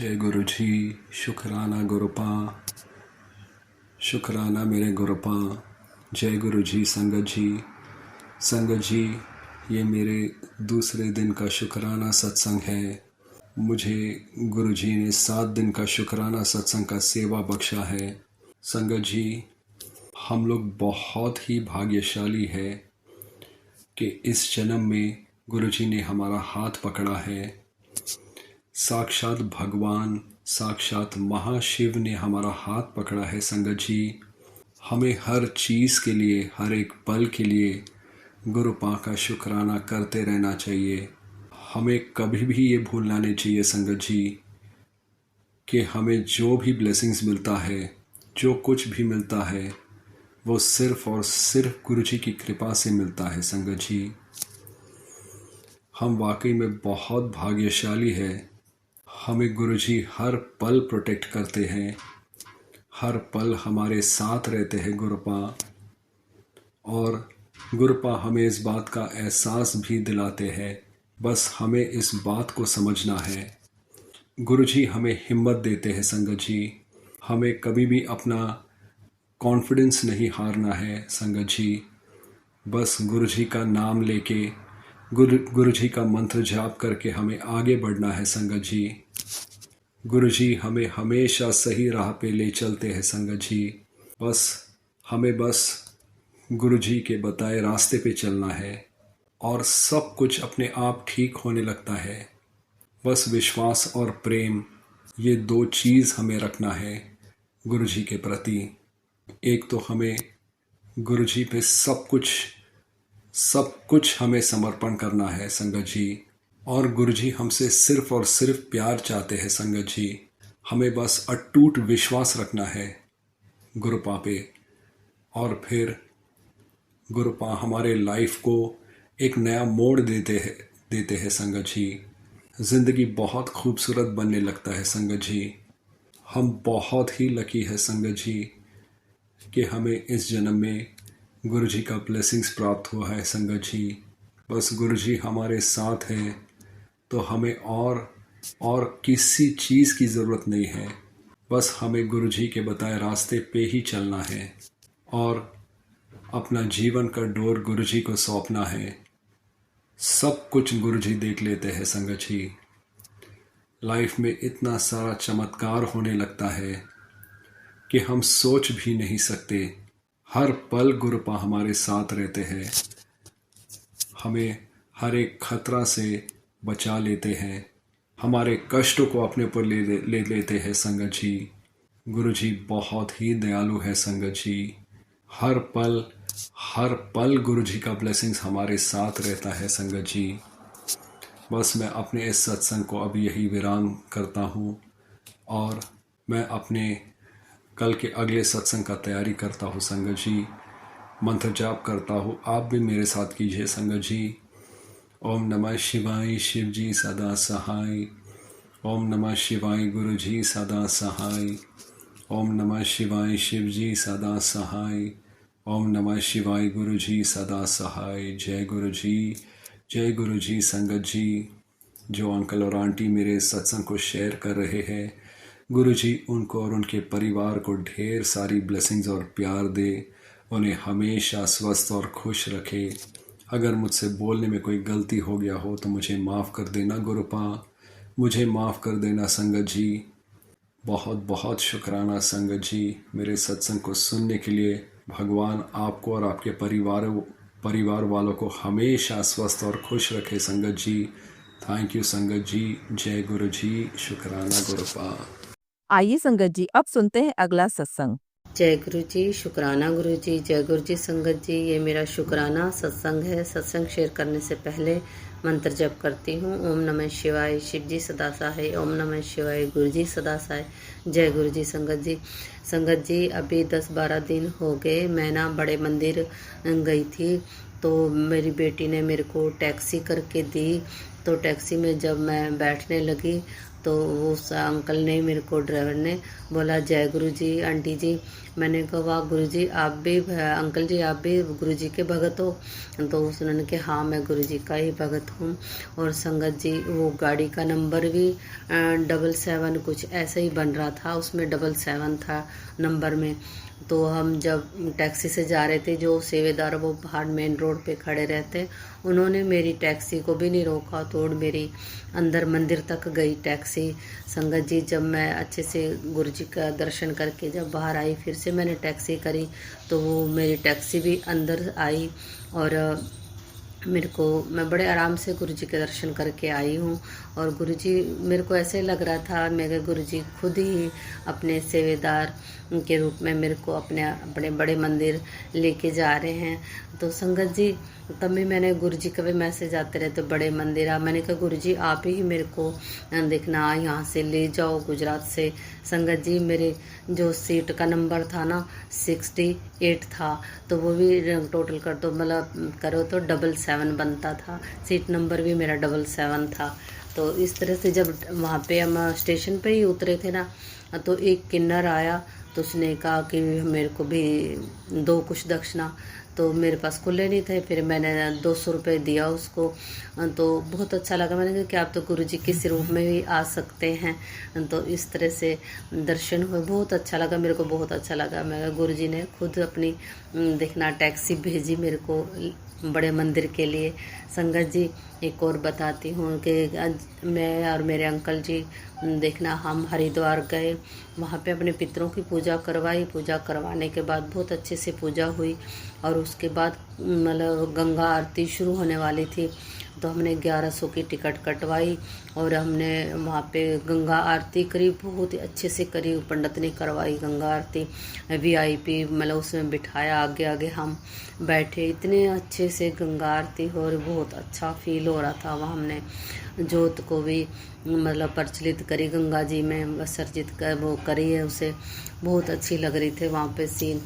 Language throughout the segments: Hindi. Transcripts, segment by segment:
जय गुरु जी। शुक्राना गुरुपा, शुक्राना मेरे गुरुपा। जय गुरु जी। संगत जी, ये मेरे दूसरे दिन का शुक्राना सत्संग है। मुझे गुरु जी ने 7 दिन का शुक्राना सत्संग का सेवा बख्शा है। संगत जी, हम लोग बहुत ही भाग्यशाली है कि इस जन्म में गुरु जी ने हमारा हाथ पकड़ा है। साक्षात भगवान, साक्षात महाशिव ने हमारा हाथ पकड़ा है। संगत जी, हमें हर चीज़ के लिए, हर एक पल के लिए गुरुपा का शुक्राना करते रहना चाहिए। हमें कभी भी ये भूलना नहीं चाहिए संगत जी कि हमें जो भी ब्लेसिंग्स मिलता है, जो कुछ भी मिलता है, वो सिर्फ और सिर्फ गुरु जी की कृपा से मिलता है। संगत जी, हम वाकई में बहुत भाग्यशाली है। हमें गुरुजी हर पल प्रोटेक्ट करते हैं, हर पल हमारे साथ रहते हैं गुरुपा। और गुरुपा हमें इस बात का एहसास भी दिलाते हैं। बस हमें इस बात को समझना है। गुरुजी हमें हिम्मत देते हैं। संगत जी, हमें कभी भी अपना कॉन्फिडेंस नहीं हारना है। संगत जी, बस गुरुजी का नाम लेके, गुरुजी का मंत्र जाप करके हमें आगे बढ़ना है। संगत जी, गुरुजी हमें हमेशा सही राह पे ले चलते हैं। संगत जी, हमें गुरुजी के बताए रास्ते पे चलना है और सब कुछ अपने आप ठीक होने लगता है। बस विश्वास और प्रेम, ये 2 चीज़ हमें रखना है गुरुजी के प्रति। एक तो हमें गुरुजी पे सब कुछ हमें समर्पण करना है संगत जी। और गुरुजी हमसे सिर्फ और सिर्फ प्यार चाहते हैं। संगत जी, हमें बस अटूट विश्वास रखना है गुरुपा पे। और फिर गुरुपा हमारे लाइफ को एक नया मोड़ देते हैं संगत जी। ज़िंदगी बहुत खूबसूरत बनने लगता है संगत जी। हम बहुत ही लकी है संगत जी कि हमें इस जन्म में गुरुजी का ब्लेसिंग्स प्राप्त हुआ है। संगत जी, बस गुरुजी हमारे साथ हैं तो हमें और किसी चीज़ की ज़रूरत नहीं है। बस हमें गुरुजी के बताए रास्ते पे ही चलना है और अपना जीवन का डोर गुरुजी को सौंपना है। सब कुछ गुरुजी देख लेते हैं संगत जी। लाइफ में इतना सारा चमत्कार होने लगता है कि हम सोच भी नहीं सकते। हर पल गुरुपा हमारे साथ रहते हैं, हमें हर एक खतरा से बचा लेते हैं, हमारे कष्टों को अपने ऊपर ले लेते हैं संगत जी। गुरुजी बहुत ही दयालु है संगत जी। हर पल गुरुजी का ब्लेसिंग्स हमारे साथ रहता है संगत जी। बस मैं अपने इस सत्संग को अब यही विराम करता हूँ और मैं अपने कल के अगले सत्संग का तैयारी करता हूँ संगत जी। मंत्र जाप करता हूँ, आप भी मेरे साथ कीजिए संगत जी। ओम नमः शिवाय, शिव जी सदा सहाय। ओम नमः शिवाय, गुरु जी सदा सहाय। ओम नमः शिवाय, शिव जी सदा सहाय। ओम नमः शिवाय, गुरु जी सदा सहाय। जय गुरु जी, जय गुरु जी। संगत जी, जो अंकल और आंटी मेरे सत्संग को शेयर कर रहे हैं, गुरु जी उनको और उनके परिवार को ढेर सारी ब्लेसिंग्स और प्यार दे, उन्हें हमेशा स्वस्थ और खुश रखे। अगर मुझसे बोलने में कोई गलती हो गया हो तो मुझे माफ़ कर देना गुरुपा, मुझे माफ़ कर देना संगत जी। बहुत बहुत शुक्राना संगत जी मेरे सत्संग को सुनने के लिए। भगवान आपको और आपके परिवार वालों को हमेशा स्वस्थ और खुश रखे संगत जी। थैंक यू संगत जी। जय गुरु जी। शुक्राना गुरुपा। आइए संगत जी, अब सुनते हैं अगला सत्संग। जय गुरु जी। शुक्राना गुरु जी। जय गुरु जी। संगत जी, ये मेरा शुक्राना सत्संग है। सत्संग शेयर करने से पहले मंत्र जप करती हूँ। ओम नमः शिवाय, शिव जी सदा सहाय। ओम नमः शिवाय, गुरु जी सदा सहाय। जय गुरु जी। संगत जी अभी 10-12 दिन हो गए मैं ना बड़े मंदिर गई थी, तो मेरी बेटी ने मेरे को टैक्सी करके दी। तो टैक्सी में जब मैं बैठने लगी तो उस अंकल ने मेरे को, ड्राइवर ने बोला जय गुरु जी आंटी जी। मैंने कहा वाह गुरु जी आप भी, अंकल जी आप भी गुरु जी के भगत हो? तो उन्होंने कहा हाँ मैं गुरु जी का ही भगत हूँ। और संगत जी वो गाड़ी का नंबर भी 77 कुछ ऐसा ही बन रहा था, उसमें 77 था नंबर में। तो हम जब टैक्सी से जा रहे थे, जो सेवेदार वो बाहर मेन रोड पे खड़े रहते, उन्होंने मेरी टैक्सी को भी नहीं रोका, तो मेरी अंदर मंदिर तक गई टैक्सी। संगत जी जब मैं अच्छे से गुरु जी का दर्शन करके जब बाहर आई, फिर से मैंने टैक्सी करी, तो वो मेरी टैक्सी भी अंदर आई। और मेरे को, मैं बड़े आराम से गुरु जी के दर्शन करके आई हूँ। और गुरु जी मेरे को ऐसे लग रहा था मेरे गुरु जी खुद ही अपने सेवेदार के रूप में मेरे को अपने अपने बड़े मंदिर लेके जा रहे हैं। तो संगत जी तब भी मैंने गुरु जी का भी मैसेज आते रहते बड़े मंदिर आ, मैंने कहा गुरु जी आप ही मेरे को देखना यहाँ से ले जाओ गुजरात से। संगत जी मेरे जो सीट का नंबर था ना 68 था, तो वो भी टोटल कर दो, मतलब करो तो 77 बनता था, सीट नंबर भी मेरा 77 था। तो इस तरह से जब वहाँ पे हम स्टेशन पे ही उतरे थे ना, तो एक किन्नर आया, तो उसने कहा कि मेरे को भी दो कुछ दक्षिणा। तो मेरे पास खुले नहीं थे, फिर मैंने 200 रुपये दिया उसको। तो बहुत अच्छा लगा, मैंने कहा कि आप तो गुरु जी किस रूप में भी आ सकते हैं। तो इस तरह से दर्शन हुए, बहुत अच्छा लगा, मेरे को बहुत अच्छा लगा। मैं गुरु जी ने खुद अपनी देखना टैक्सी भेजी मेरे को बड़े मंदिर के लिए। संगत जी एक और बताती हूँ कि मैं और मेरे अंकल जी देखना हम हरिद्वार गए, वहाँ पे अपने पितरों की पूजा करवाई। पूजा करवाने के बाद बहुत अच्छे से पूजा हुई, और उसके बाद मतलब गंगा आरती शुरू होने वाली थी, तो हमने 1100 की टिकट कटवाई और हमने वहाँ पे गंगा आरती करी, बहुत ही अच्छे से करी। पंडित ने करवाई गंगा आरती, वीआईपी मतलब उसमें बिठाया, आगे आगे हम बैठे, इतने अच्छे से गंगा आरती हो और बहुत अच्छा फील हो रहा था। वहाँ हमने जोत को भी मतलब प्रचलित करी, गंगा जी में विसर्जित कर वो करी है उसे, बहुत अच्छी लग रही थी वहाँ पे सीन,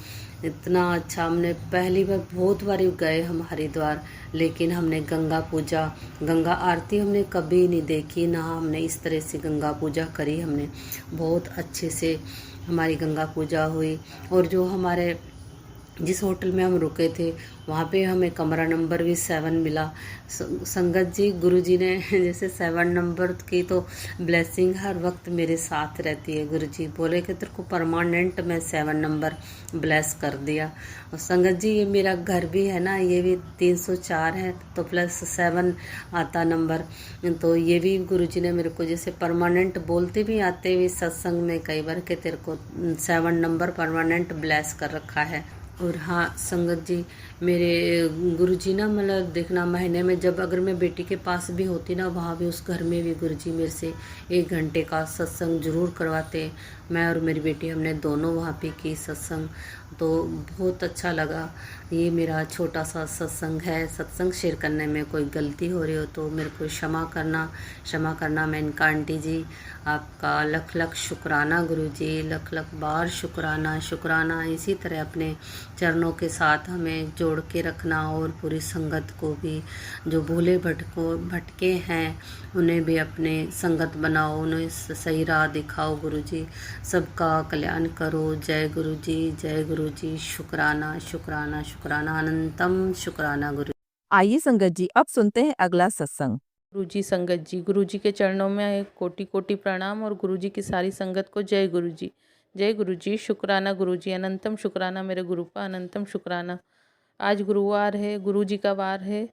इतना अच्छा। हमने पहली बार, बहुत बार गए हम हरिद्वार, लेकिन हमने गंगा पूजा, गंगा आरती हमने कभी नहीं देखी, ना हमने इस तरह से गंगा पूजा करी। हमने बहुत अच्छे से हमारी गंगा पूजा हुई। और जो हमारे जिस होटल में हम रुके थे, वहाँ पे हमें कमरा नंबर भी 7 मिला। संगत जी गुरु जी ने जैसे 7 नंबर की तो ब्लेसिंग हर वक्त मेरे साथ रहती है। गुरु जी बोले कि तेरे को परमानेंट मैं 7 नंबर ब्लेस कर दिया। और संगत जी ये मेरा घर भी है ना, ये भी 304 है, तो +7 आता नंबर, तो ये भी गुरु जी ने मेरे को जैसे परमानेंट बोलते भी आते हुए सत्संग में कई बार कि तेरे को 7 नंबर परमानेंट ब्लेस कर रखा है। और हाँ संगत जी मेरे गुरुजी ना, मतलब देखना महीने में जब अगर मैं बेटी के पास भी होती ना, वहाँ भी उस घर में भी गुरुजी मेरे से 1 घंटे का सत्संग जरूर करवाते। मैं और मेरी बेटी हमने दोनों वहाँ पे की सत्संग, तो बहुत अच्छा लगा। ये मेरा छोटा सा सत्संग है, सत्संग शेयर करने में कोई गलती हो रही हो तो मेरे को क्षमा करना। मैं इनका आंटी जी आपका लख लख शुक्राना गुरुजी, लख लख बार शुक्राना। इसी तरह अपने चरणों के साथ हमें जोड़ के रखना, और पूरी संगत को भी, जो भूले भटके हैं उन्हें भी अपने संगत बनाओ, उन्हें सही राह दिखाओ। गुरुजी सबका कल्याण करो। जय गुरु जी, शुक्राना शुक्राना शुक्राना, अनंतम शुक्राना गुरु। आइए संगत जी अब सुनते हैं अगला सत्संग। गुरु जी संगत जी, गुरु जी के चरणों में कोटि कोटि प्रणाम, और गुरु जी की सारी संगत को जय गुरु जी। जय गुरु जी, शुक्राना गुरु जी, अनंतम शुक्राना मेरे गुरु का, अनंतम शुक्राना। आज गुरुवार है, गुरु जी का वार है,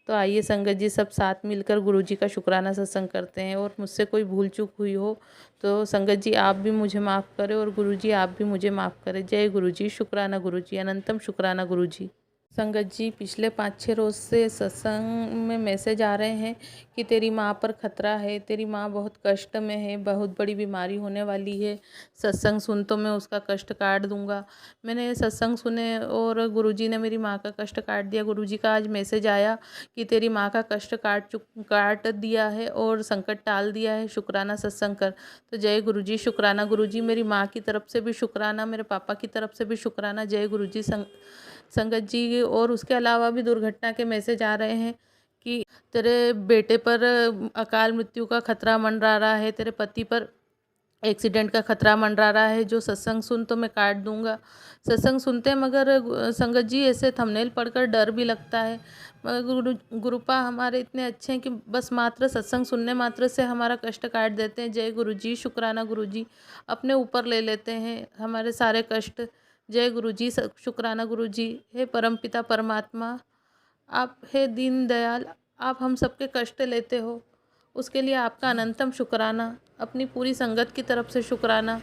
तो आइए संगत जी सब साथ मिलकर गुरु जी का शुक्राना सत्संग करते हैं। और मुझसे कोई भूल चूक हुई हो तो संगत जी आप भी मुझे माफ़ करें, और गुरु जी आप भी मुझे माफ़ करें। जय गुरु जी, शुक्राना गुरु जी, अनंतम शुक्राना गुरु जी। संगत जी पिछले 5-6 रोज़ से सत्संग में मैसेज आ रहे हैं कि तेरी माँ पर खतरा है, तेरी माँ बहुत कष्ट में है, बहुत बड़ी बीमारी होने वाली है, सत्संग सुन तो मैं उसका कष्ट काट दूंगा। मैंने सत्संग सुने और गुरुजी ने मेरी माँ का कष्ट काट दिया। गुरुजी का आज मैसेज आया कि तेरी माँ का कष्ट काट दिया है और संकट टाल दिया है, शुक्राना सत्संग कर। तो जय गुरुजी, शुक्राना गुरुजी, मेरी माँ की तरफ से भी शुक्राना, मेरे पापा की तरफ से भी शुक्राना। जय गुरुजी संगत जी। और उसके अलावा भी दुर्घटना के मैसेज आ रहे हैं कि तेरे बेटे पर अकाल मृत्यु का खतरा मंडरा रहा है, तेरे पति पर एक्सीडेंट का खतरा मंडरा रहा है, जो सत्संग सुन तो मैं काट दूंगा। सत्संग सुनते हैं मगर संगत जी ऐसे थंबनेल पढ़कर डर भी लगता है। मगर गुरुपा हमारे इतने अच्छे हैं कि बस मात्र सत्संग सुनने मात्र से हमारा कष्ट काट देते हैं। जय गुरु जी, शुक्राना गुरु जी, अपने ऊपर ले लेते हैं हमारे सारे कष्ट। जय गुरु जी, शुक्राना गुरु जी। हे परमपिता परमात्मा, आप हे दीन दयाल, आप हम सबके कष्ट लेते हो, उसके लिए आपका अनंतम शुक्राना। अपनी पूरी संगत की तरफ से शुक्राना,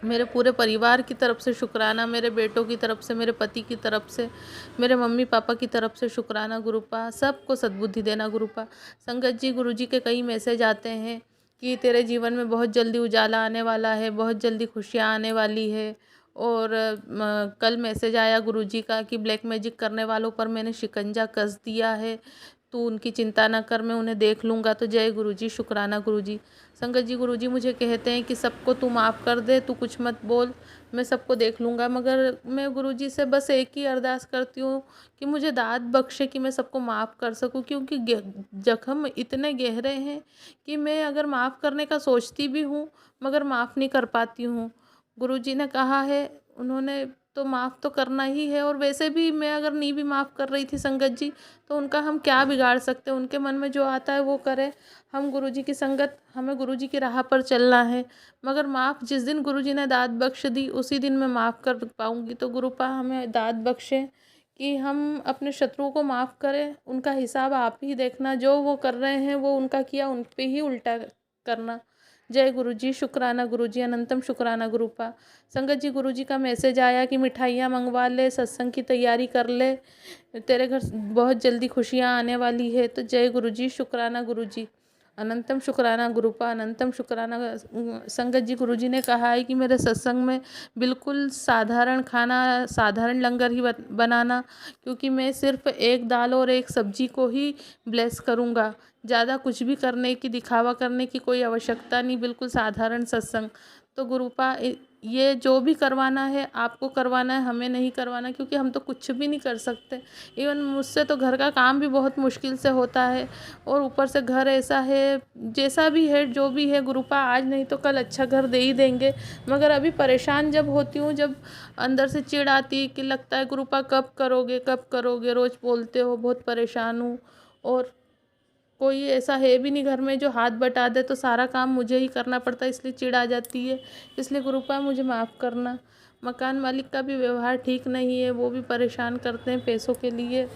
मेरे पूरे परिवार की तरफ से शुक्राना, मेरे बेटों की तरफ से, मेरे पति की तरफ से, मेरे मम्मी पापा की तरफ से शुक्राना गुरुपा। सबको सद्बुद्धि देना गुरुपा। संगत जी, गुरु जी के कई मैसेज आते हैं कि तेरे जीवन में बहुत जल्दी उजाला आने वाला है, बहुत जल्दी खुशियाँ आने वाली है। और कल मैसेज आया गुरुजी का कि ब्लैक मैजिक करने वालों पर मैंने शिकंजा कस दिया है, तू उनकी चिंता ना कर, मैं उन्हें देख लूँगा। तो जय गुरुजी, शुक्राना गुरुजी। संगत जी, गुरुजी मुझे कहते हैं कि सबको तू माफ़ कर दे, तू कुछ मत बोल, मैं सबको देख लूँगा। मगर मैं गुरुजी से बस एक ही अरदास करती हूँ कि मुझे दाद बख्शे कि मैं सबको माफ़ कर सकूँ, क्योंकि जख्म इतने गहरे हैं कि मैं अगर माफ़ करने का सोचती भी हूँ मगर माफ़ नहीं कर पाती हूँ। गुरुजी ने कहा है, उन्होंने तो माफ़ तो करना ही है। और वैसे भी मैं अगर नहीं भी माफ़ कर रही थी संगत जी, तो उनका हम क्या बिगाड़ सकते हैं, उनके मन में जो आता है वो करें। हम गुरुजी की संगत, हमें गुरुजी की राह पर चलना है। मगर माफ़ जिस दिन गुरुजी ने दाद बख्श दी उसी दिन मैं माफ़ कर पाऊँगी। तो गुरुपा हमें दाद बख्शें कि हम अपने शत्रुओं को माफ़ करें। उनका हिसाब आप ही देखना, जो वो कर रहे हैं वो उनका किया उन पे ही उल्टा करना। जय गुरुजी, शुक्राना गुरुजी, अनंतम शुक्राना गुरुपा। संगत जी, गुरुजी का मैसेज आया कि मिठाइयाँ मंगवा ले, सत्संग की तैयारी कर ले, तेरे घर बहुत जल्दी खुशियाँ आने वाली है। तो जय गुरुजी, शुक्राना गुरुजी, अनंतम शुक्राना गुरुपा, अनंतम शुक्राना। संगत जी, गुरुजी ने कहा है कि मेरे सत्संग में बिल्कुल साधारण खाना, साधारण लंगर ही बनाना, क्योंकि मैं सिर्फ एक दाल और एक सब्जी को ही ब्लेस करूँगा। ज़्यादा कुछ भी करने की, दिखावा करने की कोई आवश्यकता नहीं, बिल्कुल साधारण सत्संग। तो गुरुपा ये जो भी करवाना है आपको करवाना है, हमें नहीं करवाना, क्योंकि हम तो कुछ भी नहीं कर सकते। इवन मुझसे तो घर का काम भी बहुत मुश्किल से होता है, और ऊपर से घर ऐसा है, जैसा भी है जो भी है गुरुपा, आज नहीं तो कल अच्छा घर दे ही देंगे। मगर अभी परेशान जब होती हूँ, जब अंदर से चिढ़ आती कि लगता है गुरुपा कब करोगे कब करोगे, रोज़ बोलते हो, बहुत परेशान हूँ। और कोई ऐसा है भी नहीं घर में जो हाथ बटा दे, तो सारा काम मुझे ही करना पड़ता है, इसलिए चिढ़ आ जाती है। इसलिए गुरुपा मुझे माफ़ करना। मकान मालिक का भी व्यवहार ठीक नहीं है, वो भी परेशान करते हैं पैसों के लिए,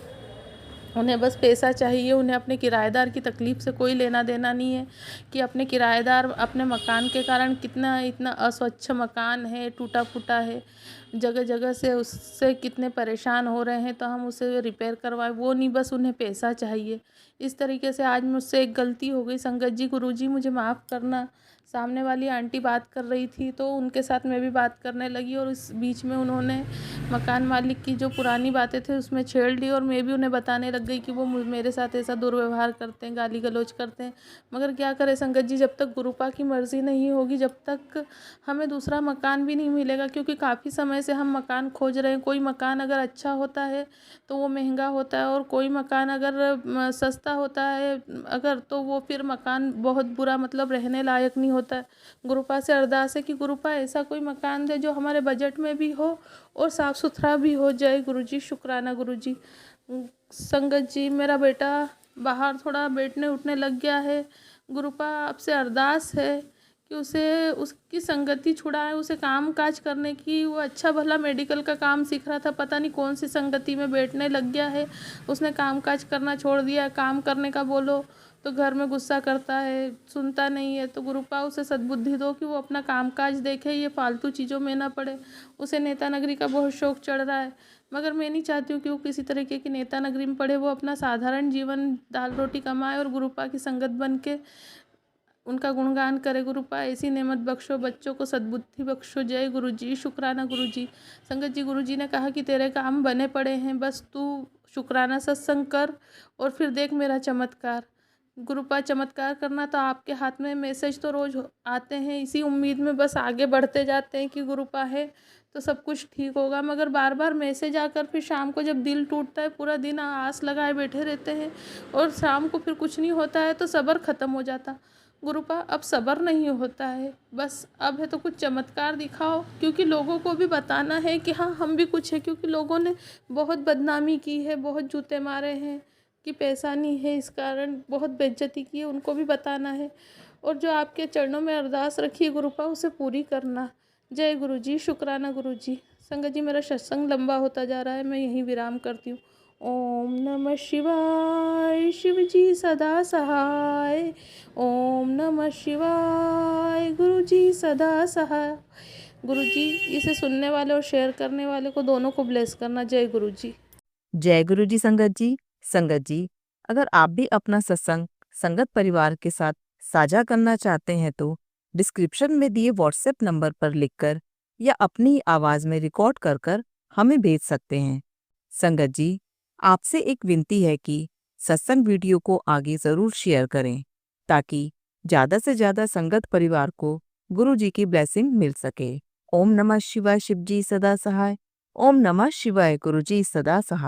उन्हें बस पैसा चाहिए। उन्हें अपने किराएदार की तकलीफ़ से कोई लेना देना नहीं है कि अपने किराएदार अपने मकान के कारण कितना इतना अस्वच्छ मकान है, टूटा फूटा है, जगह जगह से उससे कितने परेशान हो रहे हैं, तो हम उसे रिपेयर करवाएं, वो नहीं, बस उन्हें पैसा चाहिए। इस तरीके से आज मुझसे एक गलती हो गई। संगत जी, गुरुजी मुझे माफ़ करना। सामने वाली आंटी बात कर रही थी तो उनके साथ मैं भी बात करने लगी, और इस बीच में उन्होंने मकान मालिक की जो पुरानी बातें थे उसमें छेड़ ली, और मैं भी उन्हें बताने लग गई कि वो मेरे साथ ऐसा दुर्व्यवहार करते हैं, गाली गलौज करते हैं। मगर क्या करें संगत जी, जब तक गुरुपा की मर्ज़ी नहीं होगी, जब तक हमें दूसरा मकान भी नहीं मिलेगा, क्योंकि काफ़ी समय से हम मकान खोज रहे हैं। कोई मकान अगर अच्छा होता है तो वो महंगा होता है, और कोई मकान अगर सस्ता होता है अगर, तो वो फिर मकान बहुत बुरा, मतलब रहने लायक नहीं होता है। गुरुपा से अरदास है कि गुरुपा ऐसा कोई मकान दे जो हमारे बजट में भी हो और साफ़ सुथरा भी हो। जय गुरुजी, शुक्राना गुरुजी। संगत जी, मेरा बेटा बाहर थोड़ा बैठने उठने लग गया है। गुरुपा आपसे अरदास है कि उसे उसकी संगति छुड़ाए, उसे काम काज करने की, वो अच्छा भला मेडिकल का काम सीख रहा था, पता नहीं कौन सी संगति में बैठने लग गया है, उसने काम काज करना छोड़ दिया। काम करने का बोलो तो घर में गुस्सा करता है, सुनता नहीं है। तो गुरुपा उसे सद्बुद्धि दो कि वो अपना काम काज देखे, ये फालतू चीज़ों में ना पड़े। उसे नेता नगरी का बहुत शौक़ चढ़ रहा है, मगर मैं नहीं चाहती हूँ कि वो किसी तरीके की नेता नगरी में पढ़े। वो अपना साधारण जीवन, दाल रोटी कमाए और गुरुपा की संगत बन के उनका गुणगान करे। गुरुपा ऐसी नेमत बख्शो, बच्चों को सद्बुद्धि बख्शो। जय गुरुजी, शुक्राना गुरुजी। संगत जी, गुरुजी ने कहा कि तेरे काम बने पड़े हैं, बस तू शुक्राना सत्संग कर और फिर देख मेरा चमत्कार। गुरुपा चमत्कार करना तो आपके हाथ में, मैसेज तो रोज़ आते हैं, इसी उम्मीद में बस आगे बढ़ते जाते हैं कि गुरुपा है तो सब कुछ ठीक होगा, मगर बार बार मैसेज आकर फिर शाम को जब दिल टूटता है, पूरा दिन आस लगाए बैठे रहते हैं और शाम को फिर कुछ नहीं होता है तो सब्र ख़त्म हो जाता। गुरुपा अब सब्र नहीं होता है, बस अब है तो कुछ चमत्कार दिखाओ, क्योंकि लोगों को भी बताना है कि हाँ हम भी कुछ है, क्योंकि लोगों ने बहुत बदनामी की है, बहुत जूते मारे हैं कि पैसा नहीं है, इस कारण बहुत बेइज्जती की है, उनको भी बताना है। और जो आपके चरणों में अरदास रखी है गुरुपा, उसे पूरी करना। जय गुरुजी, शुक्राना गुरुजी। संगत जी, मेरा सत्संग लंबा होता जा रहा है, मैं यहीं विराम करती हूँ। ओम नमः शिवाय, शिव जी सदा सहाय। ओम नमः शिवाय, गुरु जी सदा सहाय। गुरु जी, इसे सुनने वाले और शेयर करने वाले को दोनों को ब्लेस करना। जय गुरु जी। जय गुरु जी संगत जी। संगत जी, अगर आप भी अपना सत्संग संगत परिवार के साथ साझा करना चाहते हैं तो डिस्क्रिप्शन में दिए व्हाट्सएप नंबर पर लिखकर या अपनी आवाज में रिकॉर्ड कर कर हमें भेज सकते हैं। संगत जी, आपसे एक विनती है कि सत्संग वीडियो को आगे जरूर शेयर करें ताकि ज्यादा से ज्यादा संगत परिवार को गुरु जी की ब्लेसिंग मिल सके। ओम नमः शिवाय, शिव जी सदा सहाय। ओम नमः शिवाय, गुरु जी सदा सहाय।